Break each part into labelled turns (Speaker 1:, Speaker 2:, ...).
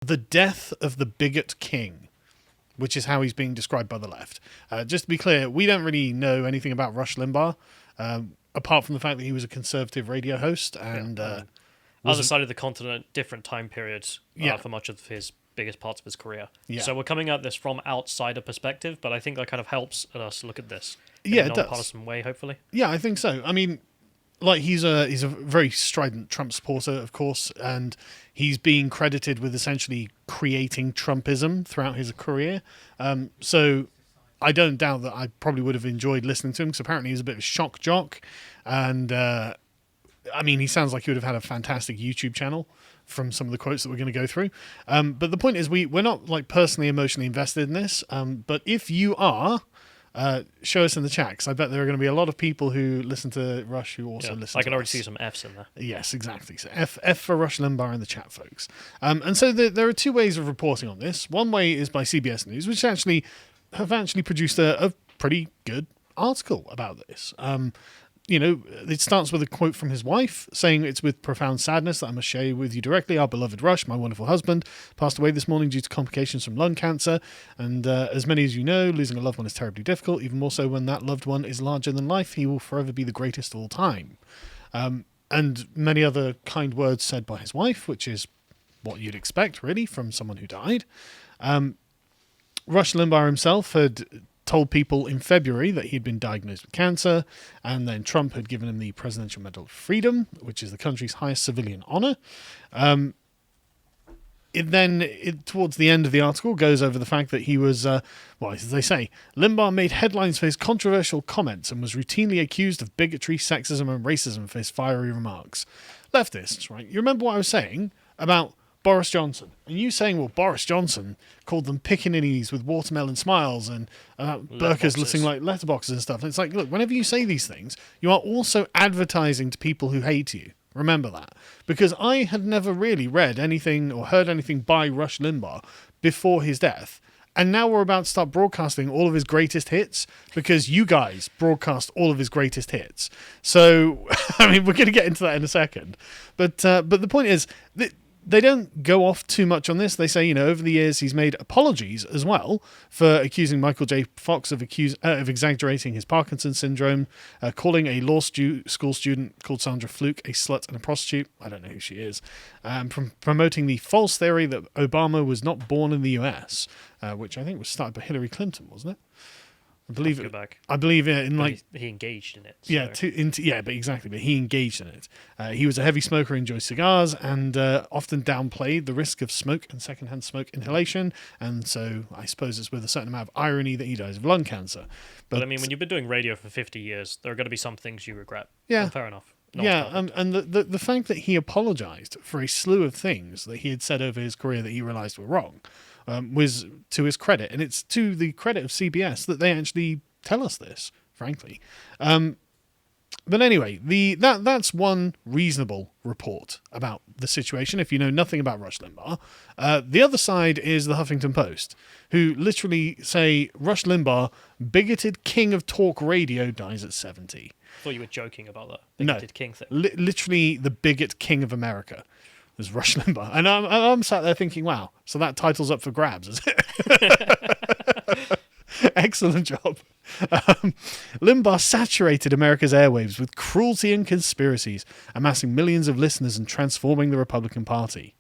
Speaker 1: the death of the bigot king, which is how he's being described by the left. Just to be clear, we don't really know anything about Rush Limbaugh, apart from the fact that he was a conservative radio host and
Speaker 2: other side of the continent, different time periods for much of his biggest parts of his career.
Speaker 1: Yeah.
Speaker 2: So we're coming at this from outsider perspective, but I think that kind of helps us look at this in
Speaker 1: Yeah,
Speaker 2: a
Speaker 1: it does.
Speaker 2: non-partisan way, hopefully.
Speaker 1: Yeah, I think so. I mean, like he's a very strident Trump supporter, of course, and he's being credited with essentially creating Trumpism throughout his career. So I don't doubt that I probably would have enjoyed listening to him, because apparently he's a bit of a shock jock, and I mean, he sounds like he would have had a fantastic YouTube channel from some of the quotes that we're going to go through. But the point is, we're not like personally emotionally invested in this. But if you are, show us in the chat, because I bet there are going to be a lot of people who listen to Rush who also listen to us.
Speaker 2: I can already see some Fs in there.
Speaker 1: Yes, exactly. So F for Rush Limbaugh in the chat, folks. And so there are two ways of reporting on this. One way is by CBS News, which actually have produced a pretty good article about this. It starts with a quote from his wife saying, "It's with profound sadness that I must share with you directly. Our beloved Rush, my wonderful husband, passed away this morning due to complications from lung cancer. And as many as you know, losing a loved one is terribly difficult, even more so when that loved one is larger than life. He will forever be the greatest of all time." And many other kind words said by his wife, which is what you'd expect, really, from someone who died. Rush Limbaugh himself had told people in February that he'd been diagnosed with cancer, and then Trump had given him the Presidential Medal of Freedom, which is the country's highest civilian honor. Towards the end of the article, goes over the fact that he was, as they say, Limbaugh made headlines for his controversial comments and was routinely accused of bigotry, sexism, and racism for his fiery remarks. Leftists, right? You remember what I was saying about Boris Johnson, and you saying, well, Boris Johnson called them pickaninnies with watermelon smiles and burkas looking like letterboxes and stuff. And it's like, look, whenever you say these things, you are also advertising to people who hate you. Remember that. Because I had never really read anything or heard anything by Rush Limbaugh before his death. And now we're about to start broadcasting all of his greatest hits because you guys broadcast all of his greatest hits. So, I mean, we're going to get into that in a second. But the point is that they don't go off too much on this. They say, over the years he's made apologies as well for accusing Michael J. Fox of exaggerating his Parkinson's syndrome, calling a law school student called Sandra Fluke a slut and a prostitute. I don't know who she is. From promoting the false theory that Obama was not born in the US, which I think was started by Hillary Clinton, wasn't it? I believe it. I believe in like
Speaker 2: he engaged in it. So.
Speaker 1: Yeah, but he engaged in it. He was a heavy smoker, enjoyed cigars, and often downplayed the risk of smoke and secondhand smoke inhalation. And so I suppose it's with a certain amount of irony that he dies of lung cancer.
Speaker 2: But I mean, when you've been doing radio for 50 years, there are going to be some things you regret.
Speaker 1: Yeah,
Speaker 2: and fair enough.
Speaker 1: And the fact that he apologized for a slew of things that he had said over his career that he realized were wrong. Was to his credit, and it's to the credit of CBS that they actually tell us this, frankly. But anyway, that's one reasonable report about the situation if you know nothing about Rush Limbaugh. The other side is the Huffington Post, who literally say Rush Limbaugh, bigoted king of talk radio, dies at 70.
Speaker 2: I thought you were joking about that bigoted king thing.
Speaker 1: Literally the bigot king of America. Was Rush Limbaugh. And I'm sat there thinking, wow, so that title's up for grabs, is it? Excellent job. Limbaugh saturated America's airwaves with cruelty and conspiracies, amassing millions of listeners and transforming the Republican Party.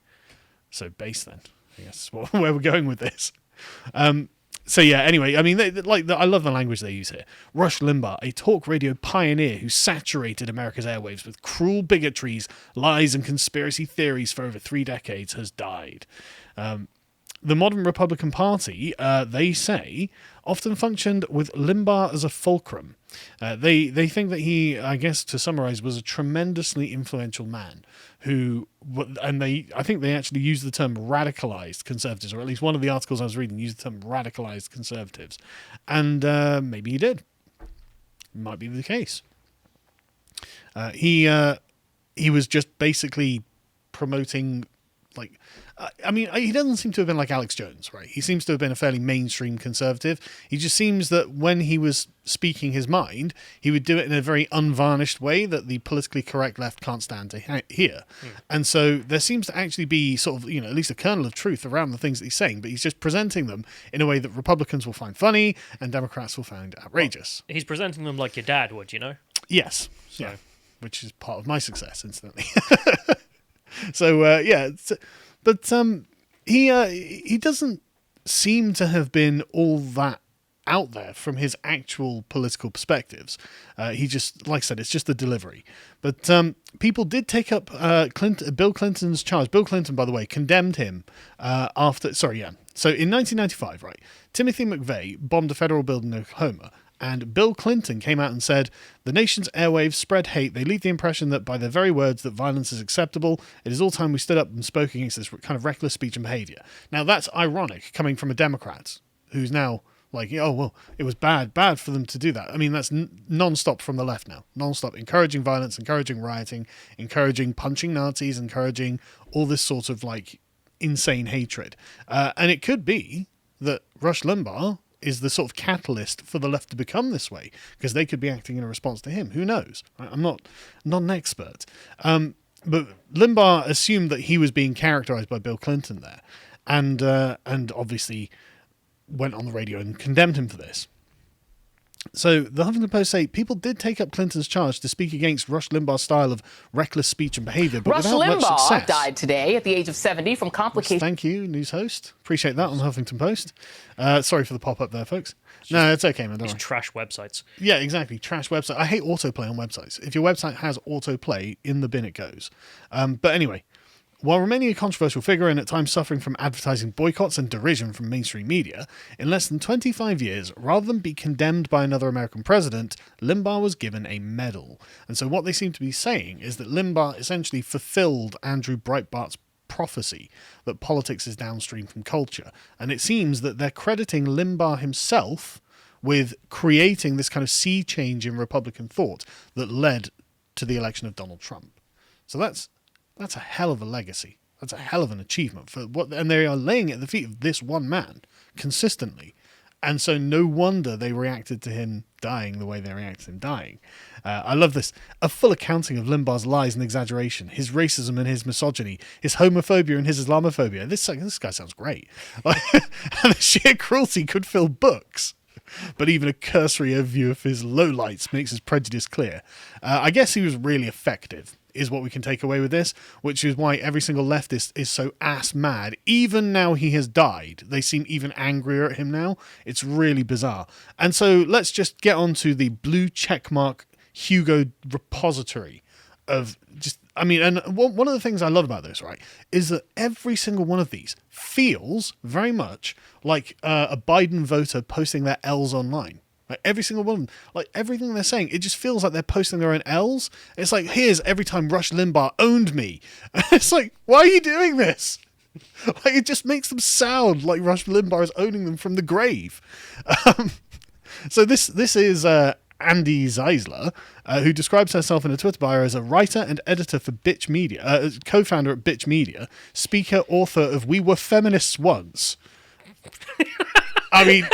Speaker 1: So base then, I guess, where we're going with this. So yeah, anyway, I mean, I love the language they use here. Rush Limbaugh, a talk radio pioneer who saturated America's airwaves with cruel bigotries, lies, and conspiracy theories for over 3 decades, has died. The modern Republican Party, they say, often functioned with Limbaugh as a fulcrum. They think that he, I guess to summarize, was a tremendously influential man who, and I think they actually used the term radicalized conservatives, or at least one of the articles I was reading used the term radicalized conservatives. And maybe he did. Might be the case. He was just basically promoting, like, I mean, he doesn't seem to have been like Alex Jones, right? He seems to have been a fairly mainstream conservative. He just seems that when he was speaking his mind, he would do it in a very unvarnished way that the politically correct left can't stand to hear. And so there seems to actually be sort of, at least a kernel of truth around the things that he's saying, but he's just presenting them in a way that Republicans will find funny and Democrats will find outrageous.
Speaker 2: Well, he's presenting them like your dad would,
Speaker 1: Yes.
Speaker 2: So.
Speaker 1: Yeah. Which is part of my success, incidentally. So, but he doesn't seem to have been all that out there from his actual political perspectives. He just, like I said, it's just the delivery. But people did take up Bill Clinton's charge. Bill Clinton, by the way, condemned him after... Sorry, yeah. So in 1995, right, Timothy McVeigh bombed a federal building in Oklahoma. And Bill Clinton came out and said, the nation's airwaves spread hate. They leave the impression that by their very words that violence is acceptable. It is all time we stood up and spoke against this kind of reckless speech and behavior. Now, that's ironic coming from a Democrat who's now like, oh, well, it was bad for them to do that. I mean, that's non-stop from the left now. Non-stop encouraging violence, encouraging rioting, encouraging punching Nazis, encouraging all this sort of like insane hatred. And it could be that Rush Limbaugh is the sort of catalyst for the left to become this way, because they could be acting in a response to him. Who knows? I'm not an expert. But Limbaugh assumed that he was being characterized by Bill Clinton there, and obviously went on the radio and condemned him for this. So the Huffington Post say people did take up Clinton's charge to speak against Rush Limbaugh's style of reckless speech and behavior, but without much success.
Speaker 3: Rush Limbaugh died today at the age of 70 from complications.
Speaker 1: Thank you, news host. Appreciate that on the Huffington Post. Sorry for the pop-up there, folks. No, it's okay, man. Don't worry.
Speaker 2: Trash websites.
Speaker 1: Yeah, exactly. Trash website. I hate autoplay on websites. If your website has autoplay, in the bin it goes. But anyway, while remaining a controversial figure and at times suffering from advertising boycotts and derision from mainstream media, in less than 25 years, rather than be condemned by another American president, Limbaugh was given a medal. And so what they seem to be saying is that Limbaugh essentially fulfilled Andrew Breitbart's prophecy that politics is downstream from culture. And it seems that they're crediting Limbaugh himself with creating this kind of sea change in Republican thought that led to the election of Donald Trump. So that's a hell of a legacy. That's a hell of an achievement for what, and they are laying it at the feet of this one man consistently. And so no wonder they reacted to him dying the way they reacted to him dying. I love this. A full accounting of Limbaugh's lies and exaggeration, his racism and his misogyny, his homophobia and his Islamophobia. This guy sounds great. And the sheer cruelty could fill books. But even a cursory overview of his lowlights makes his prejudice clear. I guess he was really effective, is what we can take away with this, which is why every single leftist is so ass mad. Even now he has died, they seem even angrier at him now. It's really bizarre. And so let's just get on to the blue checkmark Hugo repository of just, I mean, and one of the things I love about this, right, is that every single one of these feels very much like a Biden voter posting their L's online. Like every single one of them, like everything they're saying, it just feels like they're posting their own L's. It's like, here's every time Rush Limbaugh owned me. And it's like, why are you doing this? Like, it just makes them sound like Rush Limbaugh is owning them from the grave. So this is Andy Zeisler, who describes herself in a Twitter bio as a writer and editor for Bitch Media, co-founder at Bitch Media, speaker, author of We Were Feminists Once. I mean...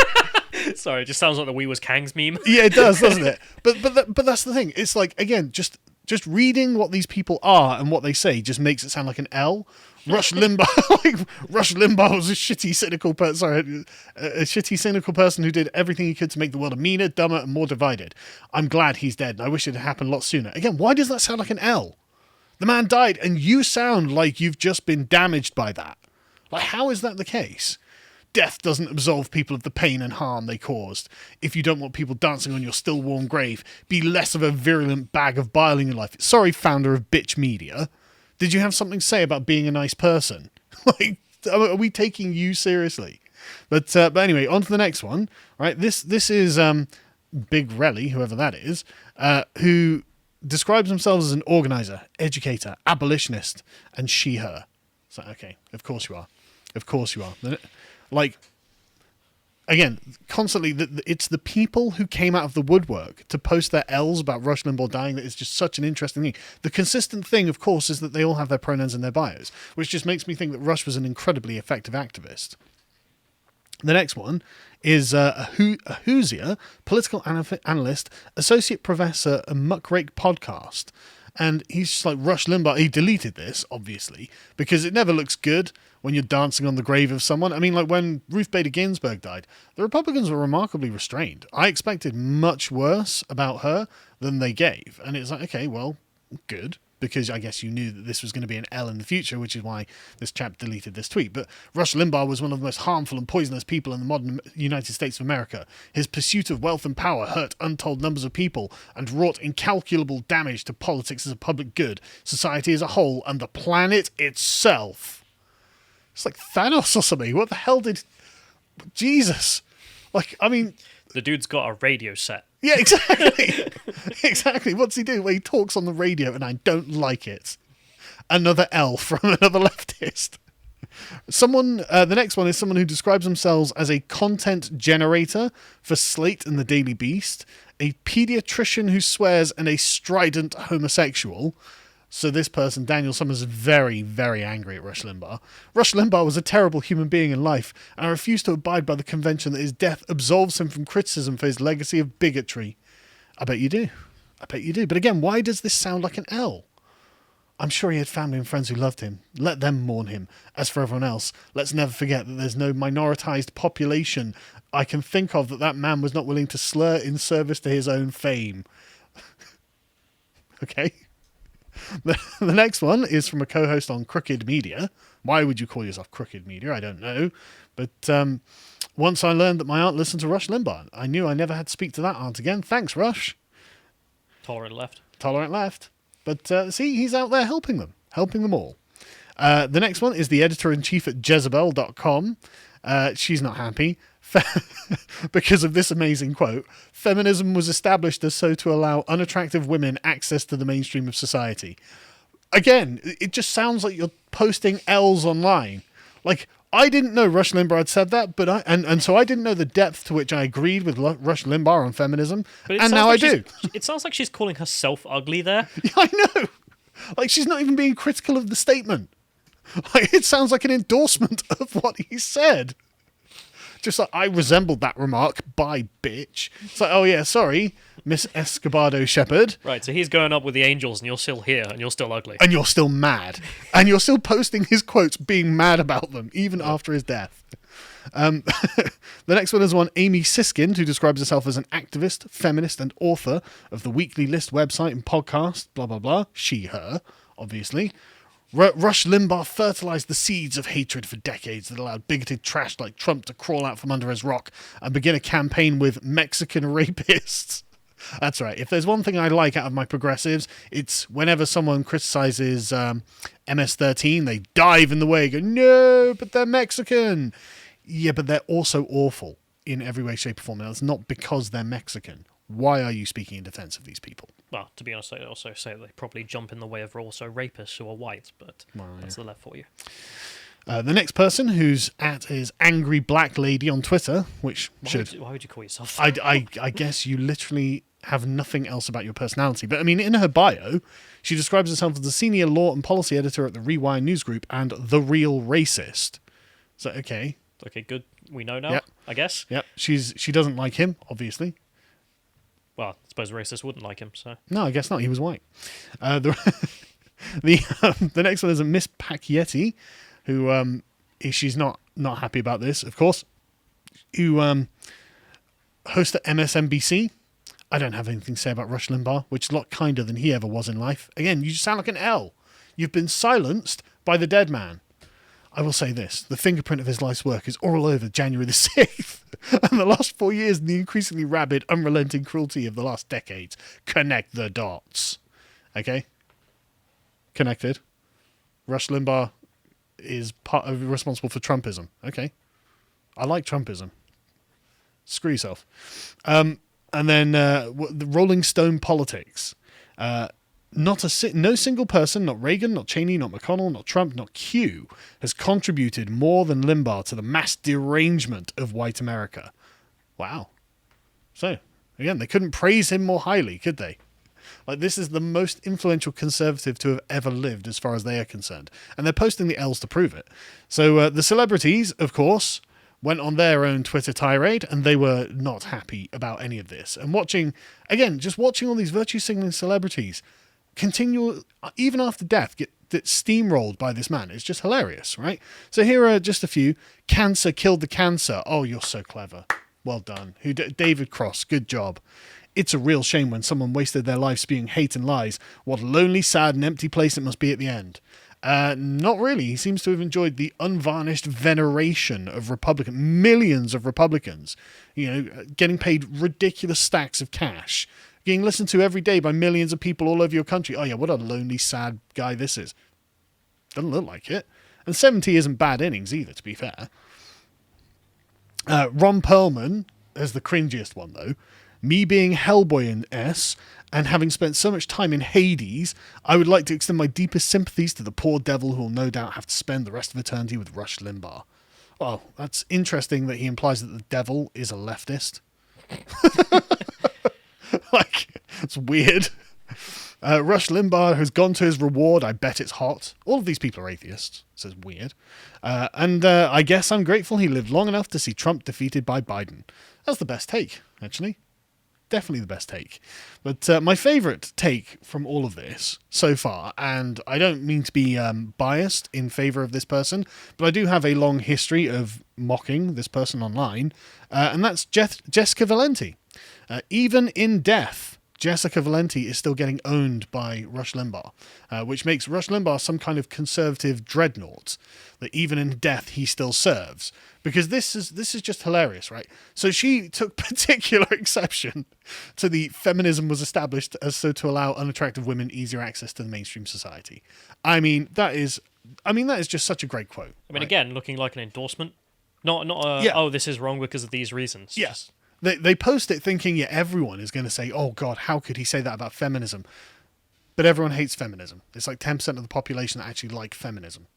Speaker 2: Sorry, it just sounds like the We Was Kangs meme.
Speaker 1: Yeah, it does, doesn't it? But that's the thing. It's like, again, just reading what these people are and what they say just makes it sound like an L. Rush Limbaugh, Rush Limbaugh was a shitty, cynical person. Sorry, a shitty, cynical person who did everything he could to make the world a meaner, dumber, and more divided. I'm glad he's dead, and I wish it had happened a lot sooner. Again, why does that sound like an L? The man died, and you sound like you've just been damaged by that. Like, how is that the case? Death doesn't absolve people of the pain and harm they caused. If you don't want people dancing on your still warm grave, be less of a virulent bag of bile in your life. Sorry, founder of Bitch Media. Did you have something to say about being a nice person? Like, are we taking you seriously? But anyway, on to the next one. Right, this is Big Relly, whoever that is, who describes themselves as an organizer, educator, abolitionist, and she/her. So, okay, of course you are. Of course you are. Like, again, constantly, it's the people who came out of the woodwork to post their L's about Rush Limbaugh dying that is just such an interesting thing. The consistent thing, of course, is that they all have their pronouns in their bios, which just makes me think that Rush was an incredibly effective activist. The next one is a Hoosier, political analyst, associate professor, a muckrake podcast. And he's just like, Rush Limbaugh, he deleted this, obviously, because it never looks good when you're dancing on the grave of someone. I mean, like when Ruth Bader Ginsburg died, the Republicans were remarkably restrained. I expected much worse about her than they gave. And it's like, okay, well, good, because I guess you knew that this was going to be an L in the future, which is why this chap deleted this tweet. But Rush Limbaugh was one of the most harmful and poisonous people in the modern United States of America. His pursuit of wealth and power hurt untold numbers of people and wrought incalculable damage to politics as a public good, society as a whole, and the planet itself. It's like Thanos or something. What the hell did... Jesus. Like, I mean...
Speaker 2: The dude's got a radio set.
Speaker 1: Yeah, exactly. Exactly. What's he do? Well, he talks on the radio and I don't like it. Another L from another leftist. The next one is someone who describes themselves as a content generator for Slate and the Daily Beast, a pediatrician who swears, and a strident homosexual. So this person, Daniel Summers, is very, very angry at Rush Limbaugh. Rush Limbaugh was a terrible human being in life, and I refuse to abide by the convention that his death absolves him from criticism for his legacy of bigotry. I bet you do. I bet you do. But again, why does this sound like an L? I'm sure he had family and friends who loved him. Let them mourn him. As for everyone else, let's never forget that there's no minoritized population I can think of that man was not willing to slur in service to his own fame. Okay. The next one is from a co-host on Crooked Media. Why would you call yourself Crooked Media? I don't know. But once I learned that my aunt listened to Rush Limbaugh, I knew I never had to speak to that aunt again. Thanks, Rush.
Speaker 2: Tolerant left.
Speaker 1: Tolerant left. But see, he's out there helping them all. The next one is the editor-in-chief at Jezebel.com. She's not happy because of this amazing quote. Feminism was established as so to allow unattractive women access to the mainstream of society. Again, it just sounds like you're posting L's online. Like, I didn't know Rush Limbaugh had said that, but so I didn't know the depth to which I agreed with Rush Limbaugh on feminism, and now I do.
Speaker 2: It sounds like she's calling herself ugly there.
Speaker 1: Yeah, I know. Like, she's not even being critical of the statement. Like, it sounds like an endorsement of what he said. Just like, I resembled that remark, bye, bitch. It's like, oh yeah, sorry, Miss Escobardo Shepherd.
Speaker 2: Right, so he's going up with the angels and you're still here and you're still ugly.
Speaker 1: And you're still mad. And you're still posting his quotes, being mad about them, even after his death. The next one is one Amy Siskind, who describes herself as an activist, feminist, and author of the Weekly List website and podcast, blah, blah, blah. She, her, obviously. Rush Limbaugh fertilized the seeds of hatred for decades that allowed bigoted trash like Trump to crawl out from under his rock and begin a campaign with Mexican rapists. That's right. If there's one thing I like out of my progressives, it's whenever someone criticizes MS-13, they dive in the way, go, no, but they're Mexican. Yeah, but they're also awful in every way, shape, or form. Now, it's not because they're Mexican. Why are you speaking in defense of these people?
Speaker 2: Well, to be honest, I also say they probably jump in the way of also rapists who are white, but that's the left for you.
Speaker 1: The next person who's at is Angry Black Lady on Twitter, which
Speaker 2: why would you call yourself that?
Speaker 1: I guess you literally have nothing else about your personality. But I mean, in her bio, she describes herself as the senior law and policy editor at the Rewind News Group and the real racist. So, okay.
Speaker 2: Okay, good. We know now,
Speaker 1: yep.
Speaker 2: I guess.
Speaker 1: Yep. She doesn't like him, obviously.
Speaker 2: Well, I suppose racists wouldn't like him, so...
Speaker 1: No, I guess not. He was white. The next one is a Miss Pacchietti, who she's not happy about this, of course, who hosts at MSNBC. I don't have anything to say about Rush Limbaugh, which is a lot kinder than he ever was in life. Again, you just sound like an L. You've been silenced by the dead man. I will say this, the fingerprint of his life's work is all over January the 6th, and the last 4 years and the increasingly rabid, unrelenting cruelty of the last decades. Connect the dots. Okay? Connected. Rush Limbaugh is responsible for Trumpism. Okay? I like Trumpism. Screw yourself. And then the Rolling Stone Politics. no single person, not Reagan, not Cheney, not McConnell, not Trump, not Q, has contributed more than Limbaugh to the mass derangement of white America. Wow. So, again, they couldn't praise him more highly, could they? Like, this is the most influential conservative to have ever lived as far as they are concerned. And they're posting the L's to prove it. So the celebrities, of course, went on their own Twitter tirade, and they were not happy about any of this. And watching all these virtue signaling celebrities continue, even after death, get steamrolled by this man. It's just hilarious, right? So here are just a few. Cancer killed the cancer. Oh, you're so clever. Well done. David Cross, good job. It's a real shame when someone wasted their life spewing hate and lies. What a lonely, sad, and empty place it must be at the end. Not really. He seems to have enjoyed the unvarnished veneration of millions of Republicans, getting paid ridiculous stacks of cash, getting listened to every day by millions of people all over your country. Oh yeah, what a lonely, sad guy this is. Doesn't look like it. And 70 isn't bad innings either, to be fair. Ron Perlman is the cringiest one, though. Me being Hellboy in S, and having spent so much time in Hades, I would like to extend my deepest sympathies to the poor devil who will no doubt have to spend the rest of eternity with Rush Limbaugh. Well, that's interesting that he implies that the devil is a leftist. It's weird. Rush Limbaugh has gone to his reward. I bet it's hot. All of these people are atheists, so it's weird. And I guess I'm grateful he lived long enough to see Trump defeated by Biden. That's the best take, actually. Definitely the best take. But my favourite take from all of this so far, and I don't mean to be biased in favour of this person, but I do have a long history of mocking this person online, and that's Jessica Valenti. Even in death, Jessica Valenti is still getting owned by Rush Limbaugh, which makes Rush Limbaugh some kind of conservative dreadnought that even in death he still serves. Because this is just hilarious, right? So she took particular exception to the feminism was established as so to allow unattractive women easier access to the mainstream society. That is just such a great quote.
Speaker 2: I mean,
Speaker 1: right?
Speaker 2: Again, looking like an endorsement, not oh, this is wrong because of these reasons.
Speaker 1: Yes. They post it thinking, everyone is going to say, oh God, how could he say that about feminism? But everyone hates feminism. It's like 10% of the population that actually like feminism.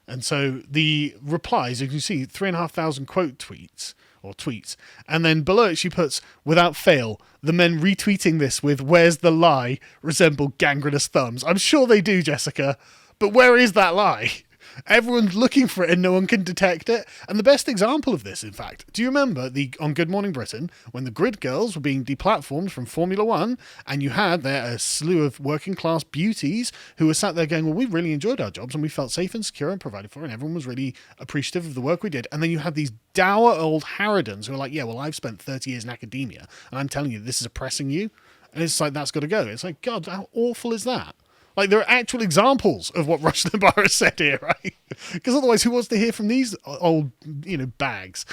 Speaker 1: And so the replies, you can see 3,500 quote tweets. And then below it, she puts, without fail, the men retweeting this with, where's the lie, resemble gangrenous thumbs. I'm sure they do, Jessica. But where is that lie? Everyone's looking for it and no one can detect it. And the best example of this, in fact, do you remember on Good Morning Britain, when the Grid Girls were being deplatformed from Formula One, and you had there a slew of working class beauties who were sat there going, well, we really enjoyed our jobs and we felt safe and secure and provided for, and everyone was really appreciative of the work we did. And then you had these dour old harridans who are like, yeah, well, I've spent 30 years in academia and I'm telling you, this is oppressing you. And it's like, that's got to go. It's like, God, how awful is that? Like, there are actual examples of what Rush Limbaugh has said here, right? Because otherwise, who wants to hear from these old, bags?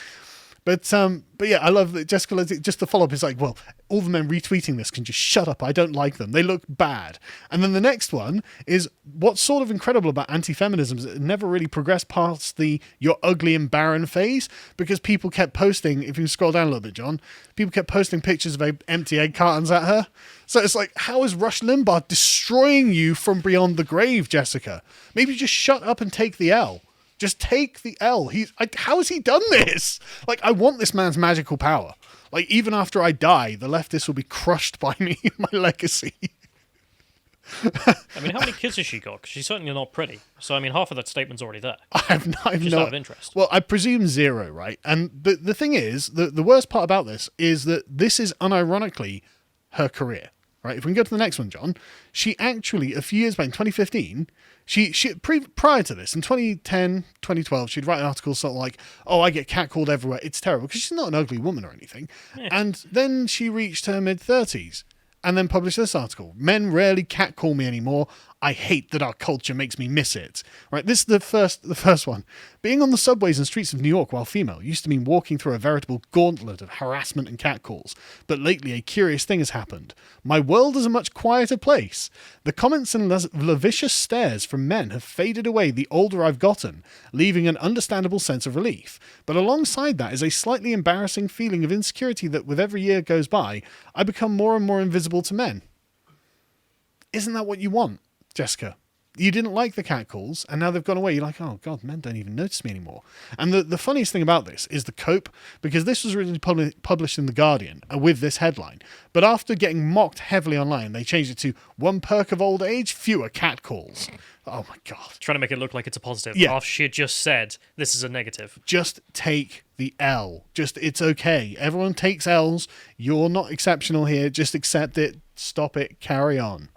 Speaker 1: But yeah, I love that Jessica, just the follow-up is like, well, all the men retweeting this can just shut up. I don't like them. They look bad. And then the next one is what's sort of incredible about anti-feminism is it never really progressed past the you're ugly and barren phase, because people kept posting, if you scroll down a little bit, John, people kept posting pictures of empty egg cartons at her. So it's like, how is Rush Limbaugh destroying you from beyond the grave, Jessica? Maybe just shut up and take the L. Just take the L. How has he done this? Like, I want this man's magical power. Like, even after I die, the leftists will be crushed by me and my legacy.
Speaker 2: I mean, how many kids has she got? Because she's certainly not pretty. So, I mean, half of that statement's already there.
Speaker 1: I've
Speaker 2: just out of interest.
Speaker 1: Well, I presume 0, right? But the thing is, the worst part about this is that this is unironically her career, right? If we can go to the next one, John, she actually, a few years back in 2015, prior to this, in 2010, 2012, she'd write articles sort of like, oh, I get catcalled everywhere. It's terrible, because she's not an ugly woman or anything. Yeah. And then she reached her mid-30s and then published this article. Men rarely catcall me anymore. I hate that our culture makes me miss it. Right, this is the first one. Being on the subways and streets of New York while female used to mean walking through a veritable gauntlet of harassment and catcalls. But lately a curious thing has happened. My world is a much quieter place. The comments and lascivious stares from men have faded away the older I've gotten, leaving an understandable sense of relief. But alongside that is a slightly embarrassing feeling of insecurity that with every year goes by, I become more and more invisible to men. Isn't that what you want, Jessica? You didn't like the catcalls, and now they've gone away. You're like, oh, God, men don't even notice me anymore. And the funniest thing about this is the cope, because this was originally published in The Guardian with this headline. But after getting mocked heavily online, they changed it to one perk of old age, fewer catcalls. Oh, my God.
Speaker 2: Trying to make it look like it's a positive.
Speaker 1: Yeah.
Speaker 2: After she had just said, this is a negative.
Speaker 1: Just take the L. It's okay. Everyone takes L's. You're not exceptional here. Just accept it. Stop it. Carry on.